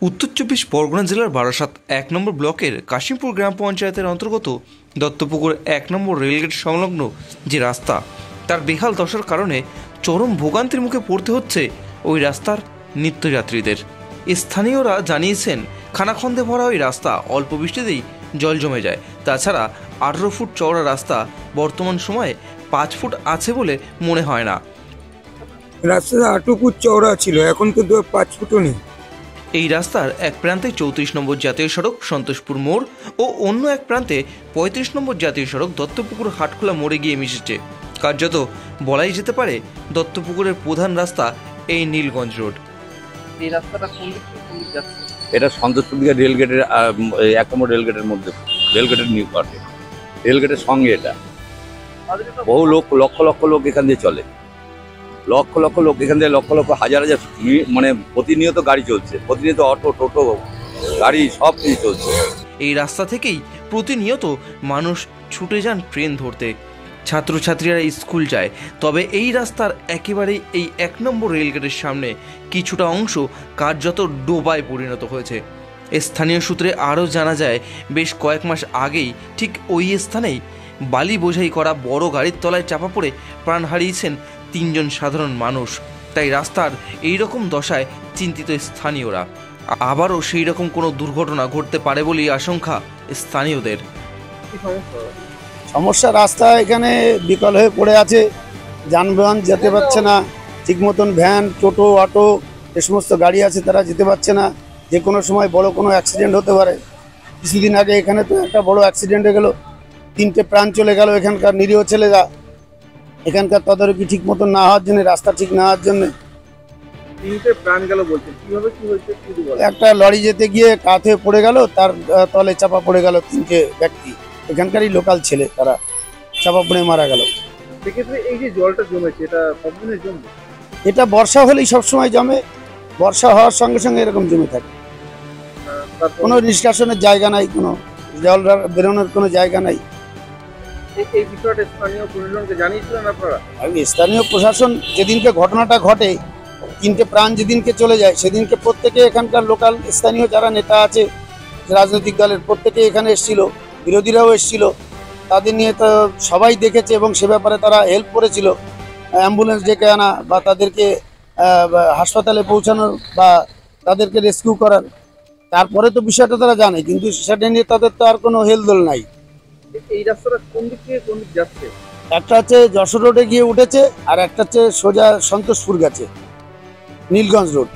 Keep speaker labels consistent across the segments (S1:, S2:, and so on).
S1: উত্তর চব্বিশ পরগনা জেলার বারাসাত ১ নম্বর ব্লকের কাশিমপুর গ্রাম পঞ্চায়েতের অন্তর্গত দত্তপুকুর ১ নম্বর রেলগেট সংলগ্ন যে রাস্তা, তার বেহাল দশার কারণে চরম ভোগান্তির মুখে পড়তে হচ্ছে ওই রাস্তার নিত্যযাত্রীদের। স্থানীয়রা জানিয়েছেন, খানাখন্দে ভরা ওই রাস্তা অল্প বৃষ্টিতেই জল জমে যায়। তাছাড়া ১৮ ফুট চওড়া রাস্তা বর্তমান সময়ে ৫ ফুট আছে বলে মনে হয় না।
S2: রাস্তাটা ৮ ফুট চওড়া ছিল, এখন কিন্তু ৫ ফুটও নেই।
S1: এই রাস্তার এক প্রান্তে ৩৪ নম্বর জাতীয় সড়ক সন্তোষপুর মোড় ও অন্য এক প্রান্তে ৩৫ নম্বর জাতীয় সড়ক দত্তপুকুর হাটখোলা মোড়ে গিয়ে মিশেছে। কার্যত বলাই যেতে পারে দত্তপুকুরের প্রধান রাস্তা এই নীলগঞ্জ রোড।
S3: এই রাস্তাটা কোন দিক থেকে কোন দিক যাচ্ছে?
S4: এটা সন্তোষপুর দিকে রেলগেটের ১ নম্বর রেলগেটের মধ্যে, রেলগেটের নিউ পার্টে, রেলগেটের সঙ্গে এটা। বহু লোক, লক্ষ লক্ষ লোক এখান দিয়ে চলে, লক্ষ লক্ষ লোক এখান থেকে, লক্ষ লক্ষ হাজার হাজার মানে প্রতিনিয়ত গাড়ি চলছে, প্রতিনিয়ত অটো টোটো গাড়ি সব কিছু চলছে।
S1: এই রাস্তা থেকেই প্রতিনিয়ত মানুষ ছুটে যান ট্রেন ধরতে, ছাত্রছাত্রীরা স্কুল যায়। তবে এই রাস্তার একেবারেই এই ১ নম্বর রেলগেটের সামনে কিছুটা অংশ কার্যত ডোবায় পরিণত হয়েছে। স্থানীয় সূত্রে আরও জানা যায়, বেশ কয়েক মাস আগেই ঠিক ওই স্থানেই বালি বোঝাই করা বড় গাড়ির তলায় চাপা পড়ে প্রাণ হারিয়েছেন ৩ জন সাধারণ মানুষ। তাই রাস্তার এই রকম দশায় চিন্তিত স্থানীয়রা। আবারও সেই রকম কোনো দুর্ঘটনা ঘটতে পারে বলেই আশঙ্কা স্থানীয়দের।
S5: সমস্যা, রাস্তা এখানে বিকল হয়ে পড়ে আছে, যানবাহন যেতে পারছে না ঠিক মতন, ভ্যান টোটো অটো যে সমস্ত গাড়ি আছে তারা যেতে পারছে না। যে কোনো সময় বড় কোনো অ্যাক্সিডেন্ট হতে পারে। কিছুদিন আগে এখানে তো একটা বড় অ্যাক্সিডেন্ট হয়ে গেল, ৩টে প্রাণ চলে গেল এখানকার নিরীহ ছেলেরা। এখানকার তদারকি ঠিক মতন না হওয়ার জন্য, রাস্তা ঠিক না হওয়ার জন্য
S3: ৩টে প্রাণ গেল বলছেন, কিভাবে কি হয়েছে?
S5: একটা লরি যেতে গিয়ে কাত হয়ে পড়ে গেল, তার তলে চাপা পড়ে গেল ৩টে ব্যক্তি, এখানকারই লোকাল ছেলে, তারা চাপা পড়ে মারা গেল।
S3: সেক্ষেত্রে এই যে জলটা জমেছে, এটা কতদিনের জন্য?
S5: এটা বর্ষা হলেই সবসময় জমে, বর্ষা হওয়ার সঙ্গে সঙ্গে এরকম জমে থাকে। কোনো নিষ্কাশনের জায়গা নাই, কোনো জল বেরোনোর কোনো জায়গা নাই।
S3: এই বিষয়টা স্থানীয় প্রশাসনকে জানিয়েছিলেন আপনারা?
S5: স্থানীয় প্রশাসন যেদিনকে ঘটনাটা ঘটে, ৩টে প্রাণ যেদিনকে চলে যায়, সেদিনকে প্রত্যেকে এখানকার লোকাল স্থানীয় যারা নেতা আছে রাজনৈতিক দলের, প্রত্যেকে এখানে এসেছিল, বিরোধীরাও এসেছিল, তাদের নিয়ে তো সবাই দেখেছে এবং সে ব্যাপারে তারা হেল্প করেছিল, অ্যাম্বুলেন্স ডেকে আনা বা তাদেরকে হাসপাতালে পৌঁছানোর বা তাদেরকে রেস্কিউ করার। তারপরে তো বিষয়টা তারা জানে, কিন্তু সেটা নিয়ে তাদের তো আর কোনো হেলদোল নাই।
S3: এই রাস্তাটা কোন দিক থেকে কোন দিক যাচ্ছে?
S5: একটা হচ্ছে যশোর রোডে গিয়ে উঠেছে, আর একটা হচ্ছে সোজা সন্তোষপুর গেছে, নীলগঞ্জ রোড।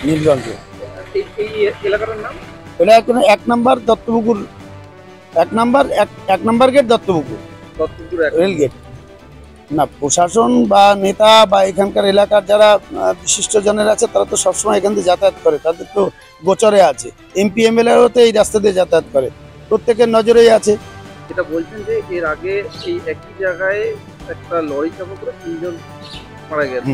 S5: নীলগঞ্জ রোড
S3: এই এলাকাটার নাম?
S5: এটা ১ নম্বর দত্তপুকুর, ১ নম্বর গেট দত্তপুকুর রেল গেট। না, প্রশাসন বা নেতা বা এখানকার এলাকার যারা বিশিষ্ট জনের আছে, তারা তো সবসময় এখান থেকে যাতায়াত করে, তাদের তো গোচরে আছে। এমপি এমএলএও তো এই রাস্তা দিয়ে যাতায়াত করে, প্রত্যেকের নজরেই আছে।
S3: এটা বলছেন যে এর আগে এই একই জায়গায় একটা লরি চাপা করে ৩ জন মারা গেছে,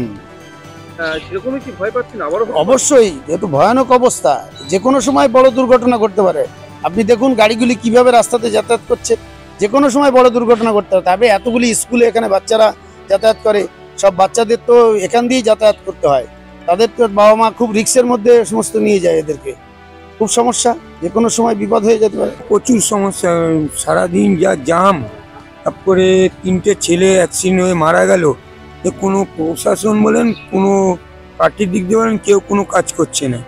S3: সেরকমই কি ভয় পাচ্ছেন আবারও? অবশ্যই,
S5: যেহেতু ভয়ানক অবস্থা, যে কোনো সময় বড় দুর্ঘটনা ঘটতে পারে। আপনি দেখুন গাড়িগুলি কিভাবে রাস্তাতে যাতায়াত করছে, যে কোনো সময় বড় দুর্ঘটনা ঘটতে পারে। তবে এতগুলি স্কুলে এখানে বাচ্চারা যাতায়াত করে, সব বাচ্চাদের তো এখান দিয়েই যাতায়াত করতে হয়, তাদের তো বাবা মা খুব রিস্কের মধ্যে সমস্ত নিয়ে যায়, এদেরকে খুব সমস্যা, যে কোনো সময় বিপদ হয়ে যেতে পারে।
S2: প্রচুর সমস্যা, সারাদিন যা জাম, তারপরে ৩টে ছেলে অ্যাক্সিডেন্ট হয়ে মারা গেল। কোনো প্রশাসন বলেন, কোনো পার্টির দিক দিয়ে বলেন, কেউ কোনো কাজ করছে না,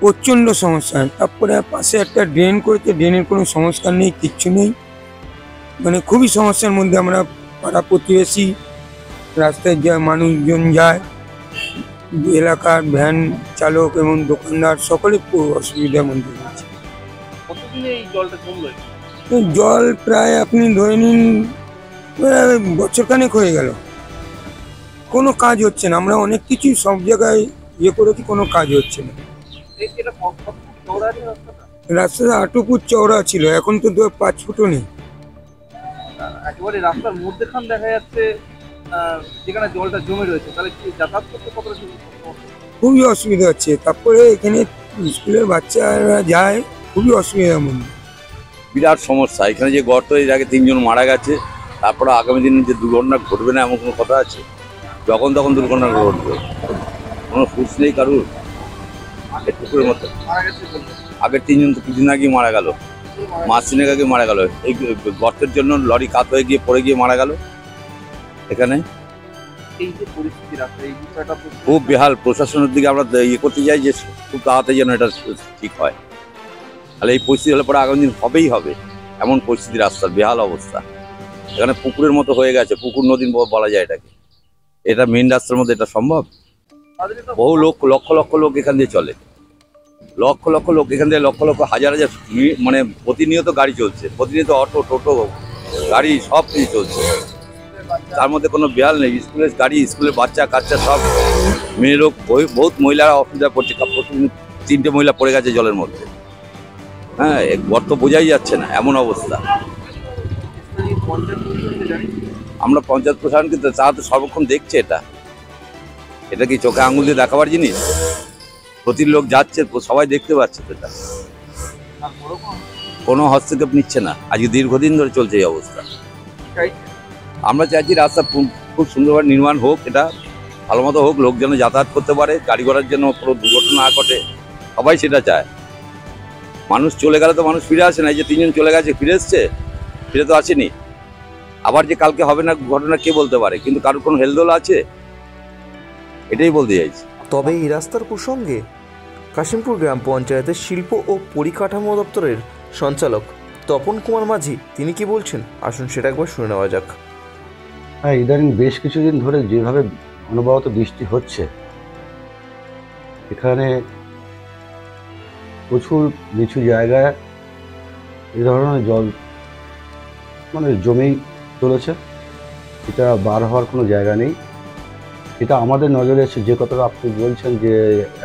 S2: প্রচণ্ড সমস্যা। তারপরে পাশে একটা ড্রেন করেছে, ড্রেনের কোনো সংস্কার নেই, কিচ্ছু নেই, মানে খুবই সমস্যার মধ্যে আমরা পাড়া প্রতিবেশী, রাস্তায় যা মানুষজন যায়, এলাকার ভ্যান চালক এবং দোকানদার সকলে অসুবিধার মধ্যে রয়েছে।
S3: কতদিনে এই জলটা কমলো?
S2: জল প্রায় আপনি ধরে নিন বছরখানেক হয়ে গেল, কোনো কাজ হচ্ছে না। আমরা অনেক কিছু সব জায়গায় ইয়ে করেছি, কোনো কাজ হচ্ছে না। রাস্তাটা ৮ ফুট চওড়া ছিল, এখন তো ৫ ফুটও নেই।
S3: একেবারে রাস্তার মধ্যেখান দেখা যাচ্ছে যেখানে জলটা জমে রয়েছে, তাহলে কি যাতায়াত করতে কতটা
S2: খুবই অসুবিধা হচ্ছে। তারপরে এখানে স্কুলের বাচ্চারা যায়, খুবই অসুবিধার মধ্যে।
S4: বিরাট সমস্যা এখানে, যে গর্ত, এর আগে ৩ জন মারা গেছে, তারপরে আগামী দিনে যে দুর্ঘটনা ঘটবে না এমন কোনো কথা আছে? যখন তখন দুর্ঘটনা ঘটবে, কোনো সুচ নেই কারুর। এই পুকুরের মধ্যে
S3: মারা গেছে বলতে
S4: আগের 3 জন তো কিছুদিন আগে মারা গেল, মাস 3 আগে মারা গেল। এই গর্তের জন্য লরি কাত হয়ে গিয়ে পড়ে গিয়ে মারা গেল এখানে।
S3: এই যে পরিস্থিতি রাস্তা এই বিষয়টা
S4: খুব বেহাল। প্রশাসনের দিকে আমরা ইয়ে করতে চাই যে খুব তাড়াতাড়ি যেন এটা ঠিক হয়। তাহলে এই পরিস্থিতি হলে পরে আগামী দিন হবেই হবে, এমন পরিস্থিতি রাস্তার বেহাল অবস্থা। এখানে পুকুরের মতো হয়ে গেছে, পুকুর নদীর বলা যায় এটাকে। এটা মেন রাস্তার মধ্যে এটা সম্ভব? বহু লোক, লক্ষ লক্ষ লোক এখান দিয়ে চলে, লক্ষ লক্ষ লোক এখান দিয়ে, লক্ষ লক্ষ হাজার হাজার মানে প্রতিনিয়ত গাড়ি চলছে, প্রতিনিয়ত অটো টোটো গাড়ি সব কিছু চলছে, তার মধ্যে কোনো বেহাল নেই। স্কুলের গাড়ি, স্কুলের বাচ্চা কাচ্চা সব, মেয়ে লোক, বহুত মহিলারা অসুবিধা পড়ছে। 3টে মহিলা পড়ে গেছে জলের মধ্যে। হ্যাঁ, গর্ত বোঝাই যাচ্ছে না, এমন অবস্থা। আমরা পঞ্চায়েত প্রশাসন কিন্তু তারা তো সর্বক্ষণ দেখছে এটা কি চোখে আঙুল দিয়ে দেখাবার জিনিস? প্রতি লোক যাচ্ছে, সবাই দেখতে পাচ্ছে তো, এটা কোনো হস্তক্ষেপ নিচ্ছে না। আজকে দীর্ঘদিন ধরে চলছে এই অবস্থা। আমরা চাইছি রাস্তা খুব সুন্দরভাবে নির্মাণ হোক, এটা ভালো মতো হোক, লোক যেন যাতায়াত করতে পারে, গাড়ি ঘোড়ার জন্য পুরো দুর্ঘটনা না ঘটে, সবাই সেটা চায়। মানুষ চলে গেলে তো মানুষ ফিরে আসে না। এই যে 3 জন চলে গেছে, ফিরে এসছে? ফিরে তো আসেনি। আবার যে কালকে হবে না ঘটনা কে বলতে পারে, কিন্তু কারোর কোনো হেলদোল আছে? এটাই বলতে চাইছি।
S1: তবে এই রাস্তার প্রসঙ্গে কাশিমপুর গ্রাম পঞ্চায়েতের শিল্প ও পরিকাঠামো দপ্তরের সঞ্চালক তপন কুমার মাঝি তিনি কি বলছেন, আসুন সেটা একবার শুনে নেওয়া যাক।
S6: হ্যাঁ, ইদানিং বেশ কিছুদিন ধরে যেভাবে অনবরত বৃষ্টি হচ্ছে, এখানে প্রচুর নিচু জায়গায় এ ধরনের জল মানে জমেই চলেছে। এটা বার হওয়ার কোনো জায়গা নেই। এটা আমাদের নজরে এসে, যে কথাটা আপনি বলছেন যে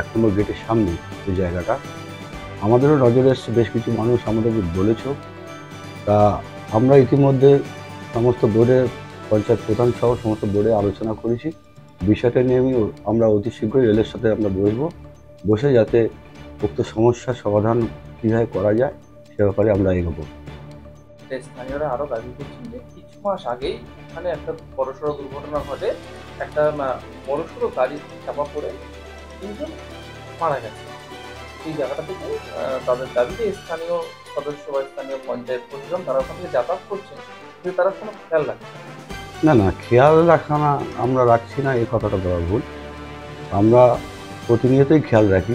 S6: 1 নম্বর গেটের সামনে যে জায়গাটা, আমাদেরও নজরে এসছে। বেশ কিছু মানুষ আমাদেরকে বলেছ। তা আমরা ইতিমধ্যে সমস্ত বোর্ডে, পঞ্চায়েত প্রধান সহ সমস্ত বোর্ডে আলোচনা করেছি। বিষয়টা নিয়ে আমরা অতি শীঘ্রই রেলের সাথে আমরা বসে যাতে উক্ত সমস্যার সমাধান কীভাবে করা যায় সে ব্যাপারে আমরা এগোবো।
S3: স্থানীয়রা আরো দাবি করছেন যে কিছু মাস আগেই এখানে একটা বড়সড় দুর্ঘটনা ঘটে, একটা বড়সড় গাড়ি চাপা পড়ে 3 জন মারা গেছে। এই জায়গাটা থেকে তাদের দাবিতে স্থানীয় সদস্য বা স্থানীয় পঞ্চায়েত প্রশাসন তারা ওখান থেকে যাতায়াত করছে, কিন্তু তারা কোনো খেয়াল রাখছে
S6: না, খেয়াল রাখা না, আমরা রাখছি না, এই কথাটা বলা ভুল। আমরা প্রতিনিয়তই খেয়াল রাখি।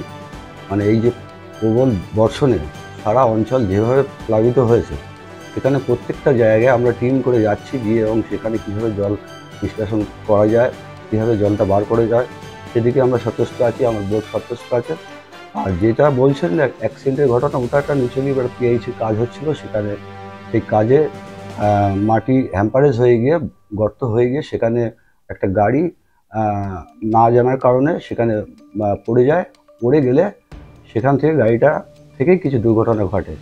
S6: মানে এই যে প্রবল বর্ষণে সারা অঞ্চল যেভাবে প্লাবিত হয়েছে, সেখানে প্রত্যেকটা জায়গায় আমরা টিম করে যাচ্ছি গিয়ে, এবং সেখানে কীভাবে জল নিষ্কাশন করা যায়, কীভাবে জলটা বার করে যায়, সেদিকে আমরা সচেষ্ট আছি, আমার বোর্ড সচেষ্ট আছে। আর যেটা বলছেন অ্যাক্সিডেন্টের ঘটনা, ওটা একটা নিচুনি এবার পিআইসির কাজ হচ্ছিল, সেখানে সেই কাজে মাটি হ্যাম্পারেজ হয়ে গিয়ে, গর্ত হয়ে গিয়ে, সেখানে একটা গাড়ি না জানার কারণে সেখানে পড়ে যায়। পড়ে গেলে সেখান থেকে গাড়িটা থেকেই কিছু দুর্ঘটনা ঘটে।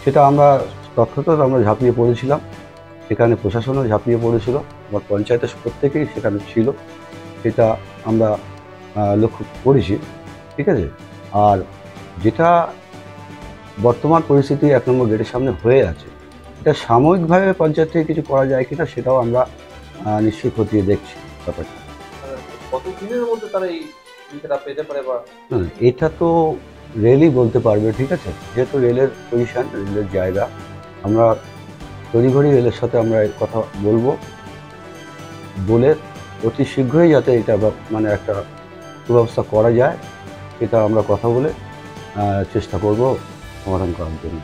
S6: সেটা আমরা তথ্যত আমরা ঝাঁপিয়ে পড়েছিলাম, সেখানে প্রশাসনও ঝাঁপিয়ে পড়েছিল, আমার পঞ্চায়েতের প্রত্যেকেই সেখানে ছিল, সেটা আমরা লক্ষ্য করেছি। ঠিক আছে। আর যেটা বর্তমান পরিস্থিতি 1 নম্বর গেটের সামনে হয়ে আছে, এটা সাময়িকভাবে পঞ্চায়েত থেকে কিছু করা যায় কিনা সেটাও আমরা নিশ্চয়ই খতিয়ে দেখছি ব্যাপারটা।
S3: কতদিনের মধ্যে তারা এই বিষয়টা পেতে পারে? বা
S6: এটা তো রেলই বলতে পারবে। ঠিক আছে, যেহেতু রেলের পজিশন, রেলের জায়গা, আমরা তড়িঘড়ি রেলের সাথে আমরা এই কথা বলে অতি শীঘ্রই যাতে এটা মানে একটা সুব্যবস্থা করা যায়, সেটা আমরা কথা বলে চেষ্টা করব সমাধান করার জন্য।